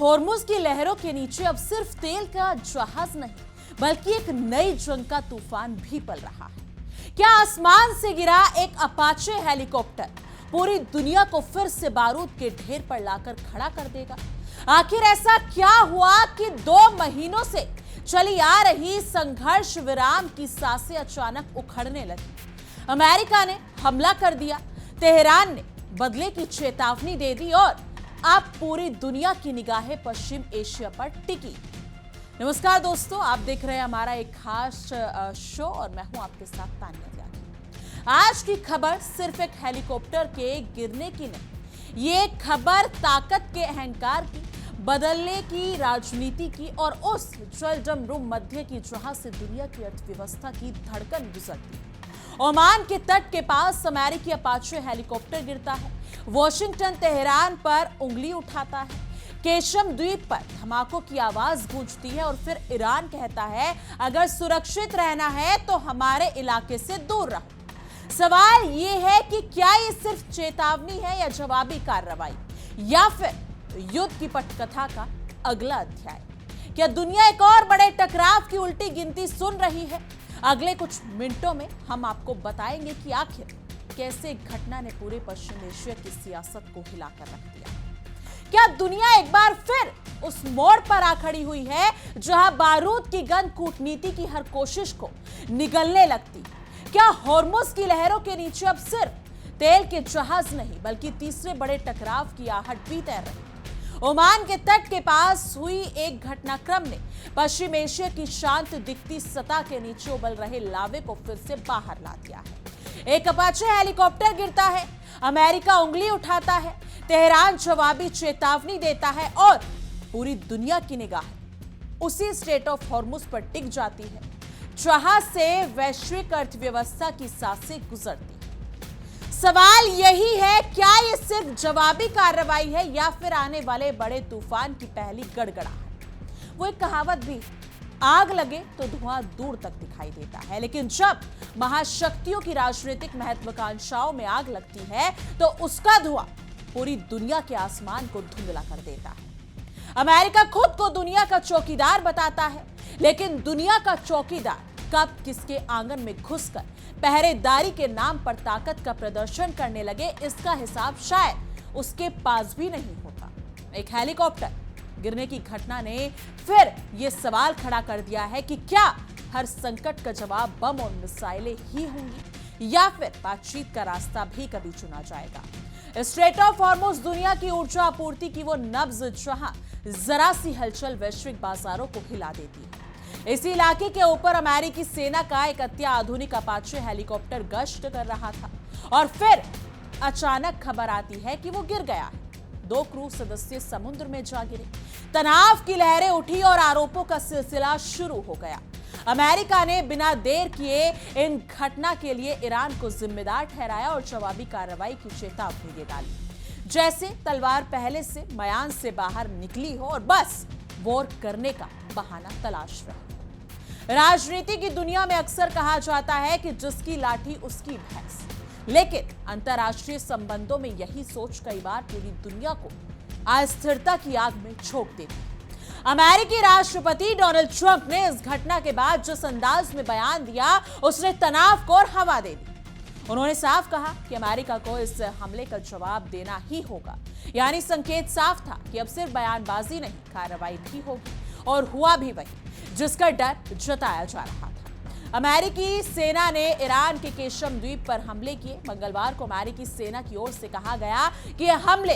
Hormuz की लहरों के नीचे अब सिर्फ तेल का जहाज नहीं बल्कि एक नई जंग का तूफान भी पल रहा है। क्या आसमान से गिरा एक अपाचे हेलीकॉप्टर पूरी दुनिया को फिर से बारूद के ढेर पर लाकर खड़ा कर देगा? आखिर ऐसा क्या हुआ कि 2 महीनों से चली आ रही संघर्ष विराम की सांसें अचानक उखड़ने लगी? अमेरिका ने हमला कर दिया, तेहरान ने बदले की चेतावनी दे दी और अब पूरी दुनिया की निगाहें पश्चिम एशिया पर टिकी। नमस्कार दोस्तों, आप देख रहे हैं हमारा एक खास शो और मैं हूं आपके साथ तानिया त्यागी। आज की खबर सिर्फ एक हेलीकॉप्टर के गिरने की नहीं, ये खबर ताकत के अहंकार की, बदलने की राजनीति की और उस जलजम मध्य की जहां से दुनिया की अर्थव्यवस्था की धड़कन गुजरती है। ओमान के तट के पास अमेरिकी अपाचे हेलीकॉप्टर गिरता है, वॉशिंगटन तेहरान पर उंगली उठाता है, केशम द्वीप पर धमाकों की आवाज गूंजती है और फिर ईरान कहता है अगर सुरक्षित रहना है तो हमारे इलाके से दूर रहो। सवाल यह है कि क्या ये सिर्फ चेतावनी है या जवाबी कार्रवाई या फिर युद्ध की पटकथा का अगला अध्याय? क्या दुनिया एक और बड़े टकराव की उल्टी गिनती सुन रही है? अगले कुछ मिनटों में हम आपको बताएंगे कि आखिर कैसे घटना ने पूरे पश्चिम एशिया की सियासत को हिलाकर रख दिया। क्या दुनिया एक बार फिर उस मोड़ पर आ खड़ी हुई है जहां बारूद की गंध कूटनीति की हर कोशिश को निगलने लगती? क्या हॉर्मुज की लहरों के नीचे अब सिर्फ तेल के जहाज नहीं बल्कि तीसरे बड़े टकराव की आहट भी तैर रही? ओमान के तट के पास हुई एक घटनाक्रम ने पश्चिम एशिया की शांत दिखती सतह के नीचे उबल रहे लावे को फिर से बाहर ला दिया है। एक अपाचे हेलीकॉप्टर गिरता है, अमेरिका उंगली उठाता है, तेहरान जवाबी चेतावनी देता है और पूरी दुनिया की निगाह उसी स्ट्रेट ऑफ हॉर्मुज पर टिक जाती है जहां से वैश्विक अर्थव्यवस्था की सांसें गुजरती। सवाल यही है, क्या ये सिर्फ जवाबी कार्रवाई है या फिर आने वाले बड़े तूफान की पहली गड़गड़ाहट? वो एक कहावत भी, आग लगे तो धुआं दूर तक दिखाई देता है, लेकिन जब महाशक्तियों की राजनीतिक महत्वाकांक्षाओं में आग लगती है तो उसका धुआं पूरी दुनिया के आसमान को धुंधला कर देता है। अमेरिका खुद को दुनिया का चौकीदार बताता है, लेकिन दुनिया का चौकीदार कब किसके आंगन में घुसकर पहरेदारी के नाम पर ताकत का प्रदर्शन करने लगे, इसका हिसाब शायद उसके पास भी नहीं होता। एक हेलीकॉप्टर गिरने की घटना ने फिर यह सवाल खड़ा कर दिया है कि क्या हर संकट का जवाब बम और मिसाइलें ही होंगी या फिर बातचीत का रास्ता भी कभी चुना जाएगा? स्ट्रेट ऑफ हॉर्मुज दुनिया की ऊर्जा आपूर्ति की वो नब्ज जहां जरा सी हलचल वैश्विक बाजारों को हिला देती है। इसी इलाके के ऊपर अमेरिकी सेना का एक अत्याधुनिक अपाचे हेलीकॉप्टर गश्त कर रहा था और फिर अचानक खबर आती है कि वो गिर गया है। 2 क्रू सदस्य समुद्र में जा गिरे, तनाव की लहरें उठी और आरोपों का सिलसिला शुरू हो गया। अमेरिका ने बिना देर किए इन घटना के लिए ईरान को जिम्मेदार ठहराया और जवाबी कार्रवाई की चेतावनी दे डाली, जैसे तलवार पहले से म्यान से बाहर निकली हो और बस वॉर करने का बहाना तलाश रहे। राजनीति की दुनिया में अक्सर कहा जाता है कि जिसकी लाठी उसकी भैंस, लेकिन अंतर्राष्ट्रीय संबंधों में यही सोच कई बार पूरी दुनिया को अस्थिरता की आग में झोंक देती है। अमेरिकी राष्ट्रपति डोनाल्ड ट्रंप ने इस घटना के बाद जिस अंदाज में बयान दिया, उसने तनाव को और हवा दे दी। उन्होंने साफ कहा कि अमेरिका को इस हमले का जवाब देना ही होगा, यानी संकेत साफ था कि अब सिर्फ बयानबाजी नहीं, कार्रवाई भी होगी और हुआ भी वही जिसका डर जताया जा रहा था। अमेरिकी सेना ने ईरान के केशम द्वीप पर हमले किए। मंगलवार को अमेरिकी सेना की ओर से कहा गया कि यह हमले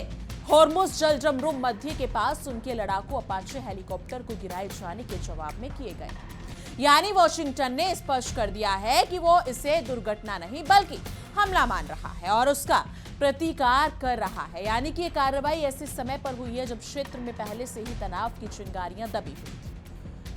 हॉर्मुज जलजम मध्य के पास उनके लड़ाकू अपाचे हेलीकॉप्टर को गिराए जाने के जवाब में किए गए। यानी वॉशिंगटन ने स्पष्ट कर दिया है कि वो इसे दुर्घटना नहीं बल्कि हमला मान रहा है और उसका प्रतिकार कर रहा है। यानी कि यह कार्रवाई ऐसे समय पर हुई है जब क्षेत्र में पहले से ही तनाव की चिंगारियां दबी हुई थी।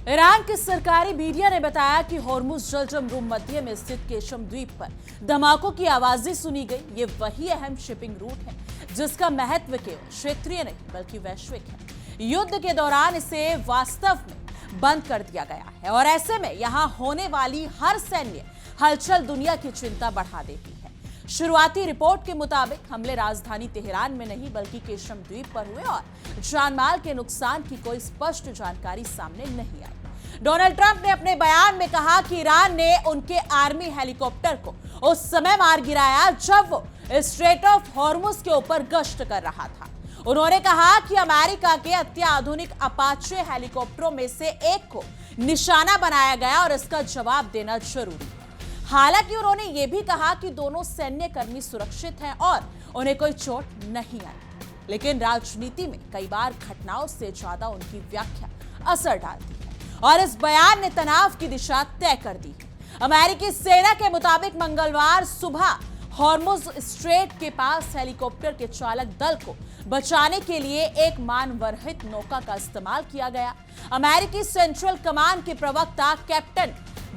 ईरान के सरकारी मीडिया ने बताया कि हॉर्मुज जलजम मध्य में स्थित केशम द्वीप पर धमाकों की आवाजें सुनी गई। ये वही अहम शिपिंग रूट है जिसका महत्व केवल क्षेत्रीय नहीं बल्कि वैश्विक है। युद्ध के दौरान इसे वास्तव में बंद कर दिया गया है और ऐसे में यहां होने वाली हर सैन्य हलचल दुनिया की चिंता बढ़ा देती है। शुरुआती रिपोर्ट के मुताबिक हमले राजधानी तेहरान में नहीं बल्कि केशम द्वीप पर हुए और जानमाल के नुकसान की कोई स्पष्ट जानकारी सामने नहीं आई। डोनाल्ड ट्रंप ने अपने बयान में कहा कि ईरान ने उनके आर्मी हेलीकॉप्टर को उस समय मार गिराया जब वो स्ट्रेट ऑफ हॉर्मुज के ऊपर गश्त कर रहा था। उन्होंने कहा कि अमेरिका के अत्याधुनिक अपाचे हेलीकॉप्टरों में से एक को निशाना बनाया गया और इसका जवाब देना जरूरी है। हालांकि उन्होंने यह भी कहा कि दोनों सैन्य कर्मी सुरक्षित हैं और उन्हें कोई चोट नहीं आई। लेकिन राजनीति में कई बार घटनाओं से ज्यादा उनकी व्याख्या असर डालती है और इस बयान ने तनाव की दिशा तय कर दी है। अमेरिकी सेना के मुताबिक मंगलवार सुबह हॉर्मुज स्ट्रेट के पास हेलीकॉप्टर के चालक दल को बचाने के लिए एक मानवरहित नौका का इस्तेमाल किया गया। अमेरिकी सेंट्रल कमांड के प्रवक्ता कैप्टन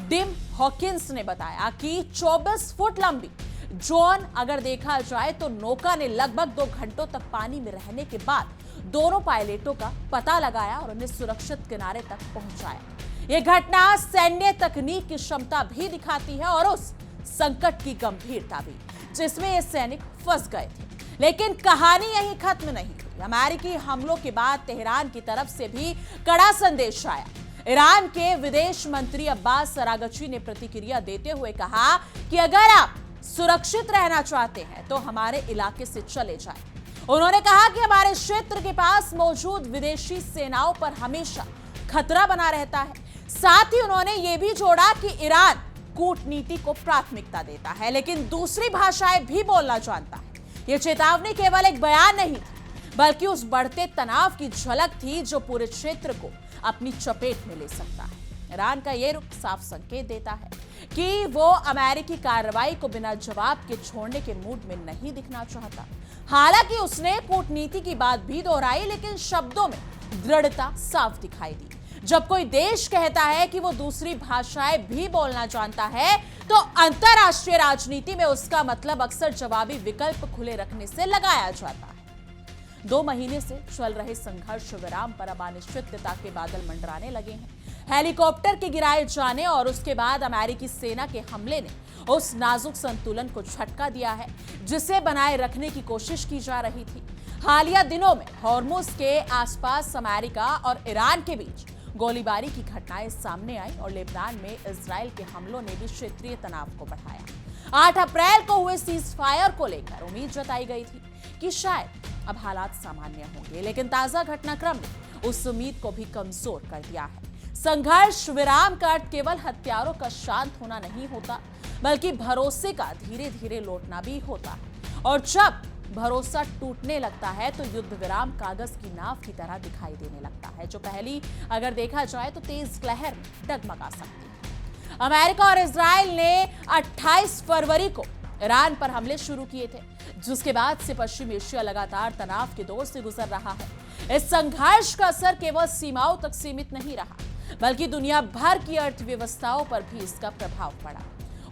टिम हॉकिंस ने बताया कि 24 फुट लंबी ड्रोन अगर देखा जाए तो नौका ने लगभग 2 घंटों तक पानी में रहने के बाद दोनों पायलटों का पता लगाया और उन्हें सुरक्षित किनारे तक पहुंचाया। यह घटना सैन्य तकनीक की क्षमता भी दिखाती है और उस संकट की गंभीरता भी जिसमें ये सैनिक फंस गए थे। लेकिन कहानी यहीं खत्म नहीं हुई। अमेरिकी हमलों के बाद तेहरान की तरफ से भी कड़ा संदेश आया। ईरान के विदेश मंत्री अब्बास अरागची ने प्रतिक्रिया देते हुए कहा कि अगर आप सुरक्षित रहना चाहते हैं तो हमारे इलाके से चले जाएं। उन्होंने कहा कि हमारे क्षेत्र के पास मौजूद विदेशी सेनाओं पर हमेशा खतरा बना रहता है। साथ ही उन्होंने ये भी जोड़ा कि ईरान कूटनीति को प्राथमिकता देता है लेकिन दूसरी भाषाएं भी बोलना जानता है। यह चेतावनी केवल एक बयान नहीं थी बल्कि उस बढ़ते तनाव की झलक थी जो पूरे क्षेत्र को अपनी चपेट में ले सकता है। ईरान का यह रुख साफ संकेत देता है कि वो अमेरिकी कार्रवाई को बिना जवाब के छोड़ने के मूड में नहीं दिखना चाहता। हालांकि उसने कूटनीति की बात भी दोहराई लेकिन शब्दों में दृढ़ता साफ दिखाई दी। जब कोई देश कहता है कि वो दूसरी भाषाएं भी बोलना जानता है तो अंतरराष्ट्रीय राजनीति में उसका मतलब अक्सर जवाबी विकल्प खुले रखने से लगाया जाता है। 2 महीने से चल रहे संघर्ष विराम पर अब अनिश्चितता के बादल मंडराने लगे हैं। हेलीकॉप्टर के गिराए जाने और उसके बाद अमेरिकी सेना के हमले ने उस नाजुक संतुलन को झटका दिया है जिसे बनाए रखने की कोशिश की जा रही थी। हालिया दिनों में हॉर्मुज के आसपास अमेरिका और ईरान के बीच गोलीबारी की घटनाएं सामने आई और लेबनान में इजराइल के हमलों ने भी क्षेत्रीय तनाव को बढ़ाया। 8 अप्रैल को हुए सीज फायर को लेकर उम्मीद जताई गई थी कि शायद अब हालात सामान्य होंगे, लेकिन ताजा घटनाक्रम ने उस उम्मीद को भी कमजोर कर दिया है। संघर्ष विराम का अर्थ केवल हथियारों का शांत होना नहीं होता बल्कि भरोसे का धीरे धीरे लौटना भी होता है। और जब भरोसा टूटने लगता है तो युद्ध विराम कागज की नाव की तरह दिखाई देने लगता है जो पहली अगर देखा जाए तो तेज लहर में डगमगा सकती है। अमेरिका और इजराइल ने 28 फरवरी को ईरान पर हमले शुरू किए थे जिसके बाद से पश्चिम एशिया लगातार तनाव के दौर से गुजर रहा है। इस संघर्ष का असर केवल सीमाओं तक सीमित नहीं रहा बल्कि दुनिया भर की अर्थव्यवस्थाओं पर भी इसका प्रभाव पड़ा।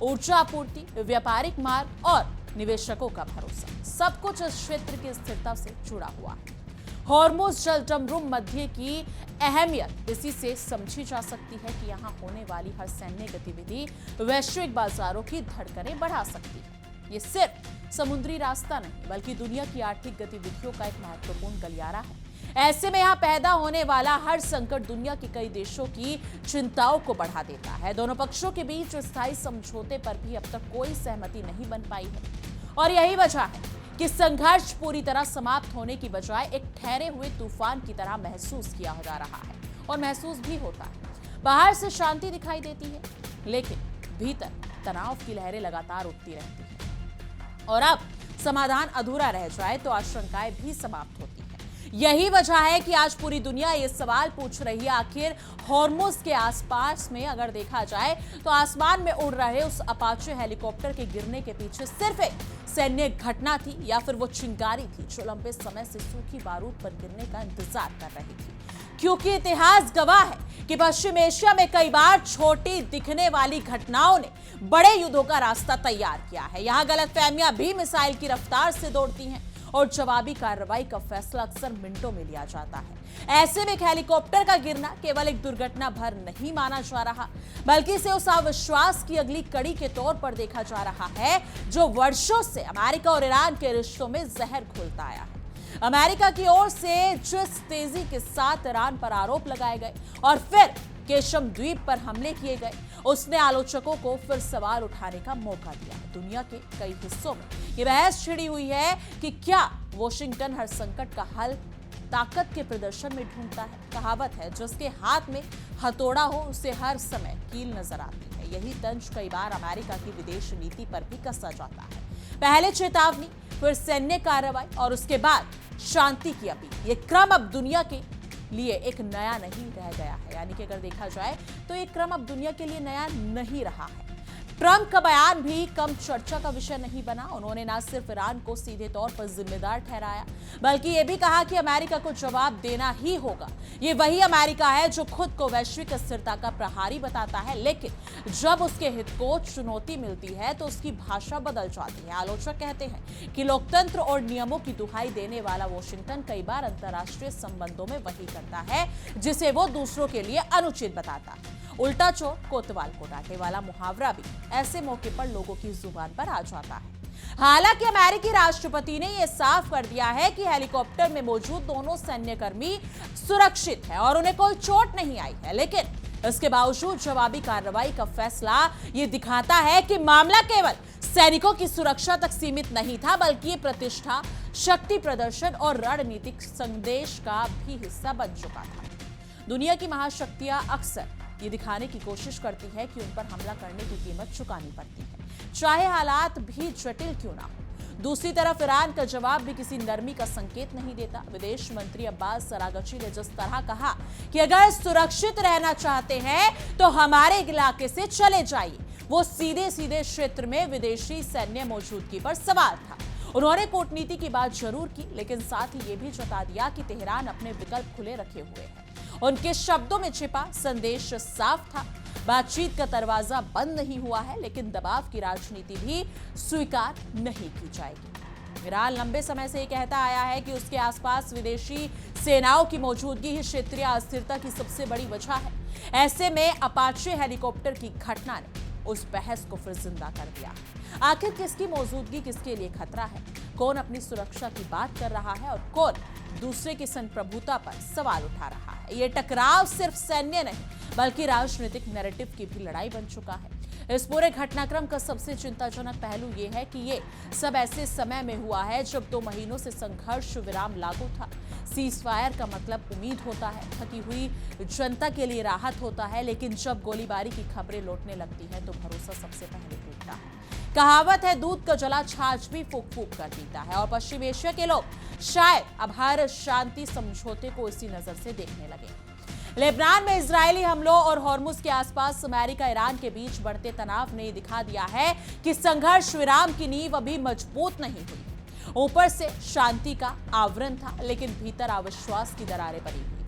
ऊर्जा आपूर्ति, व्यापारिक मार्ग और निवेशकों का भरोसा सब कुछ इस क्षेत्र की स्थिरता से जुड़ा हुआ है। हॉर्मुज जलजमरूम मध्य की अहमियत इसी से समझी जा सकती है कि यहाँ होने वाली हर सैन्य गतिविधि वैश्विक बाजारों की धड़कनें बढ़ा सकती है। ये सिर्फ समुद्री रास्ता नहीं बल्कि दुनिया की आर्थिक गतिविधियों का एक महत्वपूर्ण गलियारा है। ऐसे में यहाँ पैदा होने वाला हर संकट दुनिया के कई देशों की चिंताओं को बढ़ा देता है। दोनों पक्षों के बीच स्थायी समझौते पर भी अब तक कोई सहमति नहीं बन पाई है और यही वजह है कि संघर्ष पूरी तरह समाप्त होने की बजाय एक ठहरे हुए तूफान की तरह महसूस किया जा रहा है और महसूस भी होता है। बाहर से शांति दिखाई देती है लेकिन भीतर तनाव की लहरें लगातार उठती रहती है और अब समाधान अधूरा रह जाए तो आशंकाएं भी समाप्त होती है। यही वजह है कि आज पूरी दुनिया ये सवाल पूछ रही है, आखिर हॉर्मुज के आसपास में अगर देखा जाए तो आसमान में उड़ रहे उस अपाचे हेलीकॉप्टर के गिरने के पीछे सिर्फ एक सैन्य घटना थी या फिर वो चिंगारी थी जो लंबे समय से सूखी बारूद पर गिरने का इंतजार कर रही थी। क्योंकि इतिहास गवाह है कि पश्चिम एशिया में कई बार छोटी दिखने वाली घटनाओं ने बड़े युद्धों का रास्ता तैयार किया है। यहाँ गलतफहमियां भी मिसाइल की रफ्तार से दौड़ती हैं और जवाबी कार्रवाई का फैसला अक्सर मिनटों में लिया जाता है। ऐसे में एक हेलीकॉप्टर का गिरना केवल एक दुर्घटना भर नहीं माना जा रहा, बल्कि इसे उस अविश्वास की अगली कड़ी के तौर पर देखा जा रहा है जो वर्षों से अमेरिका और ईरान के रिश्तों में जहर घोलता आया है। अमेरिका की ओर से जिस तेजी के साथ ईरान पर आरोप लगाए गए और फिर केशम द्वीप पर हमले किए गए, उसने आलोचकों को फिर सवाल उठाने का मौका दिया। दुनिया के कई हिस्सों में ये बहस छिड़ी हुई है कि क्या वॉशिंगटन हर संकट का हल ताकत के प्रदर्शन में ढूंढता है। कहावत है, जिसके हाथ में हथौड़ा हो उसे हर समय कील नजर आती है। यही तंज कई बार अमेरिका की विदेश नीति पर भी कसा जाता है। पहले चेतावनी, फिर सैन्य कार्रवाई और उसके बाद शांति की अपील। ये क्रम अब दुनिया के लिए एक नया नहीं रह गया है। यानी कि अगर देखा जाए तो ये क्रम अब दुनिया के लिए नया नहीं रहा है। ट्रंप का बयान भी कम चर्चा का विषय नहीं बना। उन्होंने न सिर्फ ईरान को सीधे तौर पर जिम्मेदार ठहराया, बल्कि यह भी कहा कि अमेरिका को जवाब देना ही होगा। ये वही अमेरिका है जो खुद को वैश्विक स्थिरता का प्रहारी बताता है, लेकिन जब उसके हित को चुनौती मिलती है तो उसकी भाषा बदल जाती है। आलोचक कहते हैं कि लोकतंत्र और नियमों की दुहाई देने वाला वॉशिंगटन कई बार अंतर्राष्ट्रीय संबंधों में वही करता है जिसे वो दूसरों के लिए अनुचित बताता है। उल्टा चोर कोतवाल को डांटे वाला मुहावरा भी ऐसे मौके पर लोगों की जुबान पर आ जाता है। हालांकि अमेरिकी राष्ट्रपति ने यह साफ कर दिया है कि हेलीकॉप्टर में मौजूद दोनों सैन्यकर्मी सुरक्षित हैं और उन्हें कोई चोट नहीं आई है, लेकिन इसके बावजूद जवाबी कार्रवाई का फैसला ये दिखाता है कि मामला केवल सैनिकों की सुरक्षा तक सीमित नहीं था, बल्कि ये प्रतिष्ठा, शक्ति प्रदर्शन और रणनीतिक संदेश का भी हिस्सा बन चुका था। दुनिया की महाशक्तियां अक्सर ये दिखाने की कोशिश करती है कि उन पर हमला करने की कीमत चुकानी पड़ती है, चाहे हालात भी जटिल क्यों ना हो। दूसरी तरफ ईरान का जवाब भी किसी नरमी का संकेत नहीं देता। विदेश मंत्री अब्बास अरागची ने जिस तरह कहा कि अगर सुरक्षित रहना चाहते हैं तो हमारे इलाके से चले जाइए, वो सीधे सीधे क्षेत्र में विदेशी सैन्य मौजूदगी पर सवाल था। उन्होंने कूटनीति की बात जरूर की, लेकिन साथ ही ये भी जता दिया कि तेहरान अपने विकल्प खुले रखे हुए है। उनके शब्दों में छिपा संदेश साफ था, बातचीत का दरवाजा बंद नहीं हुआ है, लेकिन दबाव की राजनीति भी स्वीकार नहीं की जाएगी। ईरान लंबे समय से ये कहता आया है कि उसके आसपास विदेशी सेनाओं की मौजूदगी ही क्षेत्रीय अस्थिरता की सबसे बड़ी वजह है। ऐसे में अपाचे हेलीकॉप्टर की घटना ने उस बहस को फिर जिंदा कर दिया। आखिर किसकी मौजूदगी किसके लिए खतरा है, कौन अपनी सुरक्षा की बात कर रहा है और कौन दूसरे की संप्रभुता पर सवाल उठा रहा है। ये टकराव सिर्फ सैन्य नहीं बल्कि राजनीतिक नैरेटिव की भी लड़ाई बन चुका है। इस पूरे घटनाक्रम का सबसे चिंताजनक पहलू ये है कि ये सब ऐसे समय में हुआ है जब 2 महीनों से संघर्ष विराम लागू था। सीजफायर का मतलब उम्मीद होता है, थकी हुई जनता के लिए राहत होता है, लेकिन जब गोलीबारी की खबरें लौटने लगती है तो भरोसा सबसे पहले टूटता है। कहावत है, दूध का जला छाछ भी फूक फूक कर पीता है, और पश्चिम एशिया के लोग शायद अब हर शांति समझौते को इसी नजर से देखने लगे। लेबनान में इजरायली हमलों और हॉर्मुज के आसपास अमेरिका ईरान के बीच बढ़ते तनाव ने दिखा दिया है कि संघर्ष विराम की नींव अभी मजबूत नहीं हुई। ऊपर से शांति का आवरण था, लेकिन भीतर अविश्वास की दरारें बनी हुई।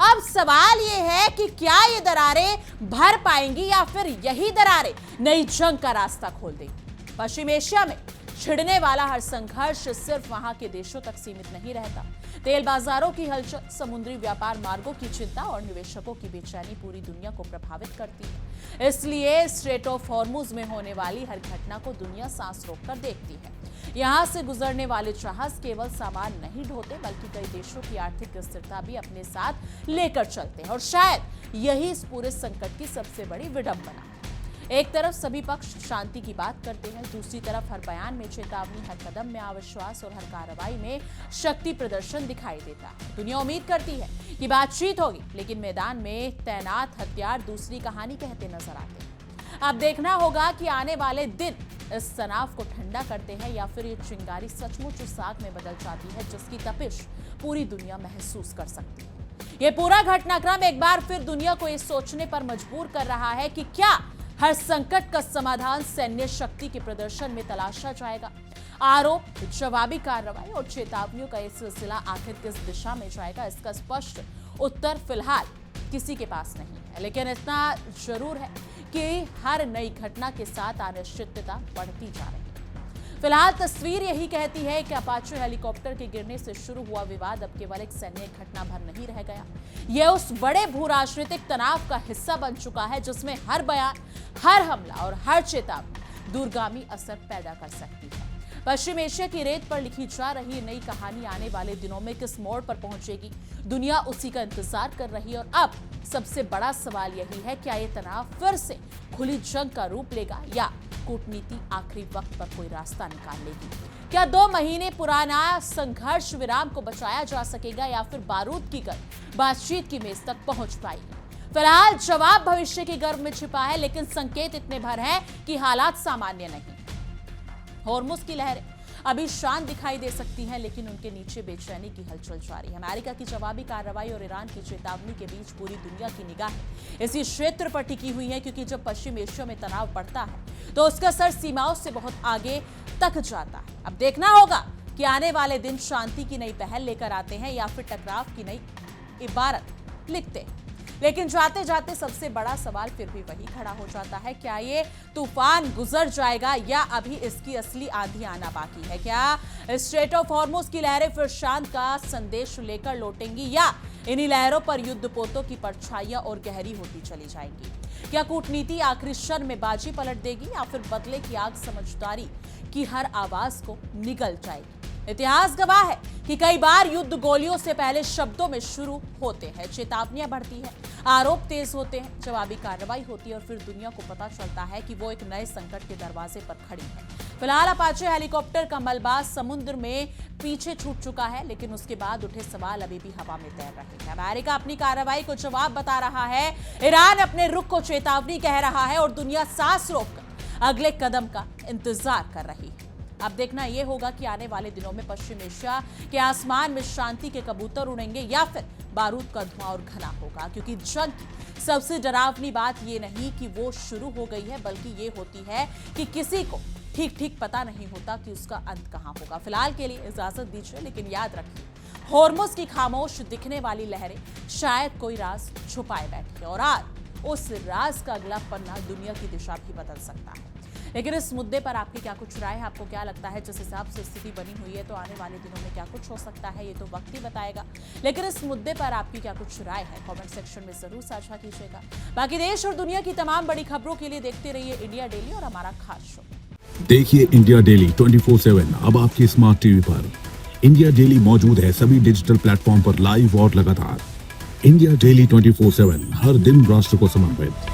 अब सवाल यह है कि क्या ये दरारें भर पाएंगी या फिर यही दरारें नई जंग का रास्ता खोल देंगी। पश्चिम एशिया में छिड़ने वाला हर संघर्ष सिर्फ वहां के देशों तक सीमित नहीं रहता। तेल बाजारों की हलचल, समुद्री व्यापार मार्गों की चिंता और निवेशकों की बेचैनी पूरी दुनिया को प्रभावित करती है। इसलिए स्ट्रेट ऑफ हॉर्मुज में होने वाली हर घटना को दुनिया सांस रोककर देखती है। यहां से गुजरने वाले जहाज केवल सामान नहीं ढोते, बल्कि कई देशों की आर्थिक स्थिरता भी अपने साथ लेकर चलते हैं, और शायद यही इस पूरे संकट की सबसे बड़ी विडंबना है। एक तरफ सभी पक्ष शांति की बात करते हैं, दूसरी तरफ हर बयान में चेतावनी, हर कदम में अविश्वास और हर कार्रवाई में शक्ति प्रदर्शन दिखाई देता है। दुनिया उम्मीद करती है कि बातचीत होगी, लेकिन मैदान में तैनात हथियार दूसरी कहानी कहते नजर आते हैं। अब देखना होगा कि आने वाले दिन इस तनाव को ठंडा करते हैं या फिर ये चिंगारी सचमुच उस आग में बदल जाती है जिसकी तपिश पूरी दुनिया महसूस कर सकती है। ये पूरा घटनाक्रम एक बार फिर दुनिया को ये सोचने पर मजबूर कर रहा है कि क्या हर संकट का समाधान सैन्य शक्ति के प्रदर्शन में तलाशा जाएगा। आरोप, जवाबी कार्रवाई और चेतावनियों का यह सिलसिला आखिर किस दिशा में जाएगा, इसका स्पष्ट उत्तर फिलहाल किसी के पास नहीं है। लेकिन इतना जरूर है कि हर नई घटना के साथ अनिश्चितता बढ़ती जा रही है। फिलहाल तस्वीर यही कहती है कि अपाचे हेलीकॉप्टर के गिरने से शुरू हुआ विवाद अब केवल एक सैन्य घटना भर नहीं रह गया। यह उस बड़े भू राजनीतिक तनाव का हिस्सा बन चुका है जिसमें हर बयान, हर हमला और हर चेतावनी दूरगामी असर पैदा कर सकती है। पश्चिम एशिया की रेत पर लिखी जा रही नई कहानी आने वाले दिनों में किस मोड़ पर पहुंचेगी, दुनिया उसी का इंतजार कर रही है। और अब सबसे बड़ा सवाल यही है, क्या ये तनाव फिर से खुली जंग का रूप लेगा या कूटनीति आखिरी वक्त पर कोई रास्ता निकाल लेगी? क्या 2 महीने पुराना संघर्ष विराम को बचाया जा सकेगा या फिर बारूद की गंध बातचीत की मेज तक पहुंच पाएगी? फिलहाल जवाब भविष्य के गर्भ में छिपा है, लेकिन संकेत इतने भर हैं कि हालात सामान्य नहीं। हॉर्मुज की लहरें अभी शांत दिखाई दे सकती हैं, लेकिन उनके नीचे बेचैनी की हलचल जारी है। अमेरिका की जवाबी कार्रवाई और ईरान की चेतावनी के बीच पूरी दुनिया की निगाहें इसी क्षेत्र पर टिकी हुई है, क्योंकि जब पश्चिम एशिया में तनाव बढ़ता है तो उसका असर सीमाओं से बहुत आगे तक जाता है। अब देखना होगा कि आने वाले दिन शांति की नई पहल लेकर आते हैं या फिर टकराव की नई इबारत लिखते हैं। लेकिन जाते जाते सबसे बड़ा सवाल फिर भी वही खड़ा हो जाता है, क्या ये तूफान गुजर जाएगा या अभी इसकी असली आंधी आना बाकी है? क्या स्ट्रेट ऑफ हॉर्मुज की लहरें फिर शांत का संदेश लेकर लौटेंगी या इन्हीं लहरों पर युद्धपोतों की परछाइयां और गहरी होती चली जाएंगी? क्या कूटनीति आखिरी क्षण में बाजी पलट देगी या फिर बदले की आग समझदारी की हर आवाज को निगल जाएगी? इतिहास गवाह है कि कई बार युद्ध गोलियों से पहले शब्दों में शुरू होते हैं, चेतावनियां बढ़ती है, आरोप तेज होते हैं, जवाबी कार्रवाई होती है और फिर दुनिया को पता चलता है कि वो एक नए संकट के दरवाजे पर खड़ी है। फिलहाल अपाचे हेलीकॉप्टर का मलबा समुद्र में पीछे छूट चुका है, लेकिन उसके बाद उठे सवाल अभी भी हवा में तैर रहे हैं। अमेरिका अपनी कार्रवाई को जवाब बता रहा है, ईरान अपने रुख को चेतावनी कह रहा है और दुनिया सांस रोककर अगले कदम का इंतजार कर रही है। अब देखना यह होगा कि आने वाले दिनों में पश्चिम एशिया के आसमान में शांति के कबूतर उड़ेंगे या फिर बारूद का धुआं और घना होगा, क्योंकि जंग की सबसे डरावनी बात यह नहीं कि वो शुरू हो गई है, बल्कि ये होती है कि किसी को ठीक ठीक पता नहीं होता कि उसका अंत कहां होगा। फिलहाल के लिए इजाजत दीजिए, लेकिन याद रखिए, हॉर्मुज की खामोश दिखने वाली लहरें शायद कोई राज छुपाए बैठी और आज उस राज का अगला पन्ना दुनिया की दिशा भी बदल सकता है। लेकिन इस मुद्दे पर आपकी क्या कुछ राय है? आपको क्या लगता है जिस हिसाब से स्थिति बनी हुई है तो आने वाले दिनों में क्या कुछ हो सकता है, ये तो वक्त ही बताएगा। लेकिन इस मुद्दे पर आपकी क्या कुछ राय है, कमेंट सेक्शन में जरूर साझा कीजिएगा। बाकी देश और दुनिया की तमाम बड़ी खबरों के लिए देखते रहिए इंडिया डेली और हमारा खास शो। देखिए इंडिया डेली 24/7 अब आपकी स्मार्ट टीवी पर। इंडिया डेली मौजूद है सभी डिजिटल प्लेटफॉर्म पर लाइव और लगातार। इंडिया डेली 24/7 हर दिन राष्ट्र को समर्पित।